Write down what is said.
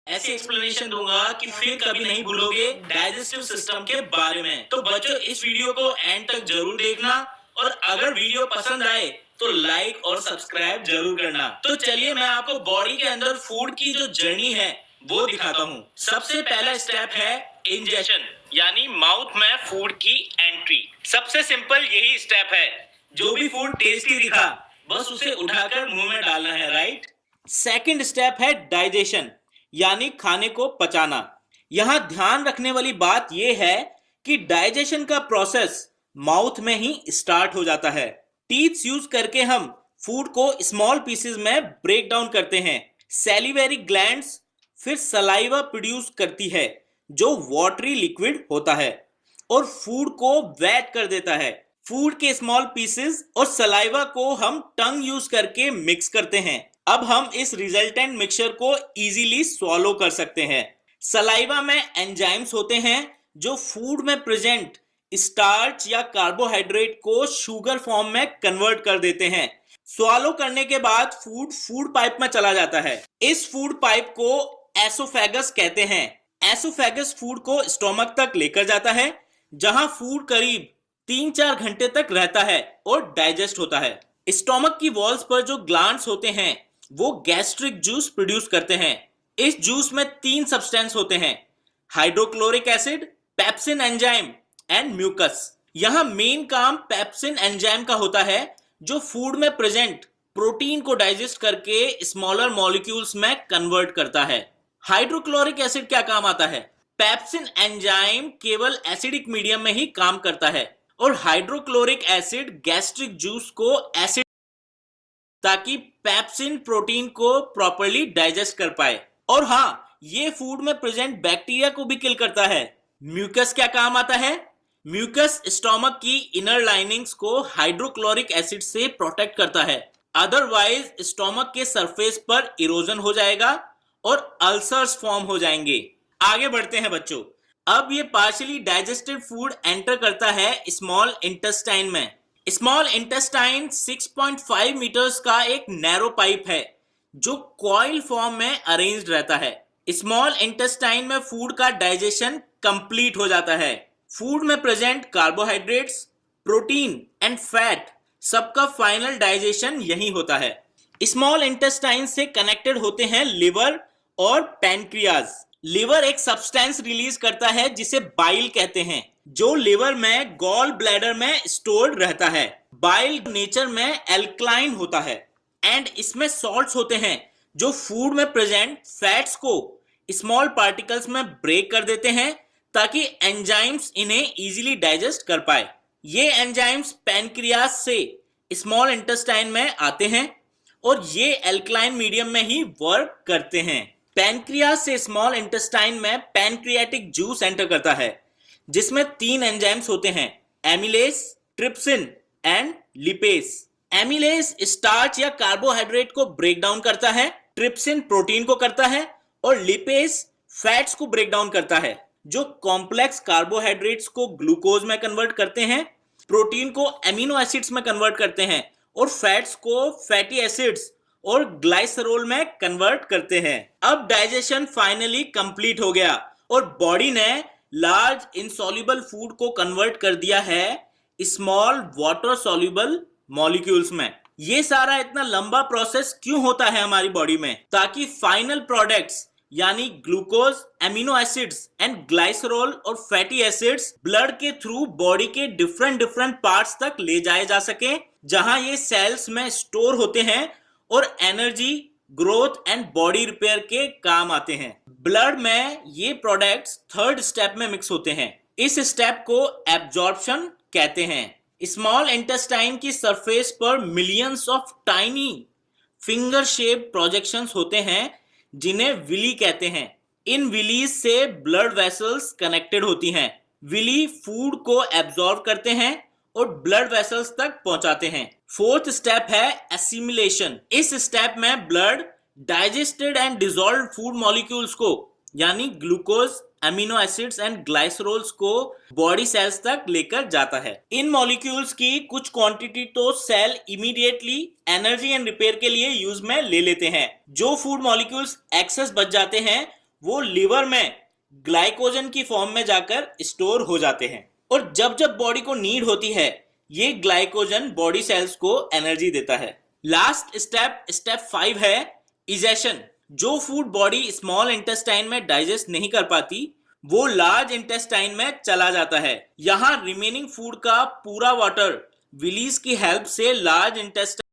ऐसी एक्सप्लेनेशन दूंगा कि फिर कभी नहीं भूलोगे डाइजेस्टिव सिस्टम के बारे में। तो बच्चों, इस वीडियो को एंड तक जरूर देखना और अगर वीडियो पसंद आए तो लाइक और सब्सक्राइब जरूर करना। तो चलिए मैं आपको बॉडी के अंदर फूड की जो जर्नी है वो दिखाता हूँ। सबसे पहला स्टेप है इंजेशन, यानी माउथ में फूड की एंट्री। सबसे सिंपल यही स्टेप है। जो भी फूड टेस्टी दिखा बस उसे उठाकर मुंह में डालना है, राइट। सेकंड स्टेप है डाइजेशन, यानी खाने को पचाना। यहां ध्यान रखने वाली बात यह है कि डाइजेशन का प्रोसेस माउथ में ही स्टार्ट हो जाता है। टीथ यूज करके हम फूड को स्मॉल पीसेस में ब्रेक डाउन करते हैं। सैलिवरी ग्लैंड्स फिर सलाइवा प्रोड्यूस करती है जो वाटरी लिक्विड होता है और फूड को वेट कर देता है। फूड के स्मॉल पीसेस और सलाइवा को हम टंग यूज करके मिक्स करते हैं। अब हम इस रिजल्टेंट मिक्सचर को इजीली स्वॉलो कर सकते हैं। सलाइवा में एंजाइम्स होते हैं जो फूड में प्रेजेंट स्टार्च या कार्बोहाइड्रेट को शुगर फॉर्म में कन्वर्ट कर देते हैं। स्वॉलो करने के बाद फूड पाइप में चला जाता है। इस फूड पाइप को एसोफेगस कहते हैं। एसोफेगस फूड को स्टोमक तक लेकर जाता है जहां फूड करीब 3-4 घंटे तक रहता है और डाइजेस्ट होता है। स्टोमक की वॉल्स पर जो ग्लैंड्स होते हैं वो गैस्ट्रिक जूस प्रोड्यूस करते हैं। इस जूस में 3 सब्सटेंस होते हैं, hydrochloric acid, pepsin enzyme and mucus. यहां मेन काम पेप्सिन एंजाइम का होता है जो फूड में प्रेजेंट प्रोटीन को डाइजेस्ट करके स्मॉलर मॉलिक्यूल्स में कन्वर्ट करता है। हाइड्रोक्लोरिक एसिड क्या काम आता है? पेप्सिन एंजाइम केवल एसिडिक मीडियम में ही काम करता है और हाइड्रोक्लोरिक एसिड गैस्ट्रिक जूस को एसिड ताकि पेप्सिन प्रोटीन को प्रॉपर्ली डाइजेस्ट कर पाए। और हाँ, ये फूड में प्रेजेंट बैक्टीरिया को भी किल करता है। म्यूकस क्या काम आता है? म्यूकस स्टोमक की इनर लाइनिंग्स को हाइड्रोक्लोरिक एसिड से प्रोटेक्ट करता है, अदरवाइज स्टोमक के सरफेस पर इरोजन हो जाएगा और अल्सर्स फॉर्म हो जाएंगे। आगे बढ़ते हैं बच्चों। अब ये पार्शियली डाइजेस्टेड फूड एंटर करता है स्मॉल इंटेस्टाइन में। स्मॉल इंटेस्टाइन 6.5 मीटर्स का एक नैरो पाइप है जो कॉइल फॉर्म में अरेंज्ड रहता है। स्मॉल इंटेस्टाइन में फूड का डाइजेशन कंप्लीट हो जाता है। फूड में present carbohydrates, protein and fat सबका फाइनल डाइजेशन यही होता है। स्मॉल इंटेस्टाइन से कनेक्टेड होते हैं लिवर और पैनक्रियाज। लिवर एक सब्सटेंस रिलीज करता है जिसे बाइल कहते हैं, जो लिवर में गॉल ब्लैडर में स्टोर्ड रहता है। बाइल नेचर में एल्कलाइन होता है एंड इसमें सॉल्ट्स होते हैं जो फूड में प्रेजेंट फैट्स को स्मॉल पार्टिकल्स में ब्रेक कर देते हैं ताकि एंजाइम्स इन्हें इजीली डाइजेस्ट कर पाए। ये एंजाइम्स पैनक्रियाज से स्मॉल इंटेस्टाइन में आते हैं और ये एल्कलाइन मीडियम में ही वर्क करते हैं। पैनक्रियाज से स्मॉल इंटेस्टाइन में पैनक्रियाटिक जूस एंटर करता है जिसमें 3 एंजाइम्स होते हैं, amylase, trypsin and lipase. Amylase starch या कार्बोहाइड्रेट को ब्रेक डाउन करता है, ट्रिप्सिन प्रोटीन को करता है और लिपेस फैट्स को ब्रेक डाउन करता है जो कॉम्प्लेक्स कार्बोहाइड्रेट्स को ग्लूकोज में कन्वर्ट करते हैं, प्रोटीन को एमिनो एसिड्स में कन्वर्ट करते हैं और फैट्स को फैटी एसिड्स और ग्लाइसरोल में कन्वर्ट करते हैं। अब डाइजेशन फाइनली कंप्लीट हो गया और बॉडी ने लार्ज इनसॉल्युबल फूड को कन्वर्ट कर दिया है स्मॉल वाटर सॉल्युबल मॉलिक्यूल्स में। ये सारा इतना लंबा प्रोसेस क्यों होता है हमारी बॉडी में? ताकि फाइनल प्रोडक्ट्स यानी glucose, amino acids and glycerol और फैटी एसिड्स ब्लड के थ्रू बॉडी के डिफरेंट पार्ट्स तक ले जाए जा सके, जहां ये सेल्स में स्टोर होते हैं और energy, growth and body repair के काम आते हैं। ब्लड में ये प्रोडक्ट्स 3rd स्टेप में मिक्स होते हैं। इस स्टेप को एब्जॉर्प्शन कहते हैं। स्मॉल इंटेस्टाइन की सरफेस पर millions of tiny finger shape projections होते हैं जिन्हें विली कहते हैं। इन विलीज से ब्लड वेसल्स कनेक्टेड होती हैं। विली फूड को एब्जॉर्ब करते हैं और ब्लड वेसल्स तक पहुंचाते हैं। 4th स्टेप है एसिमिलेशन। इस स्टेप में blood digested and dissolved food molecules को यानी glucose, amino acids and glycerols को बॉडी सेल्स तक लेकर जाता है। इन मॉलिक्यूल्स की कुछ क्वांटिटी तो cell immediately energy and repair के लिए यूज में ले लेते हैं। जो फूड मॉलिक्यूल्स एक्सेस बच जाते हैं वो लिवर में ग्लाइकोजन की फॉर्म में जाकर स्टोर हो जाते हैं और जब जब बॉडी को नीड होती है ये ग्लाइकोजन बॉडी सेल्स को एनर्जी देता है। लास्ट स्टेप 5 है इजेशन। जो फूड बॉडी स्मॉल इंटेस्टाइन में डाइजेस्ट नहीं कर पाती वो लार्ज इंटेस्टाइन में चला जाता है। यहाँ रिमेनिंग फूड का पूरा वाटर विलीज की हेल्प से लार्ज इंटेस्टाइन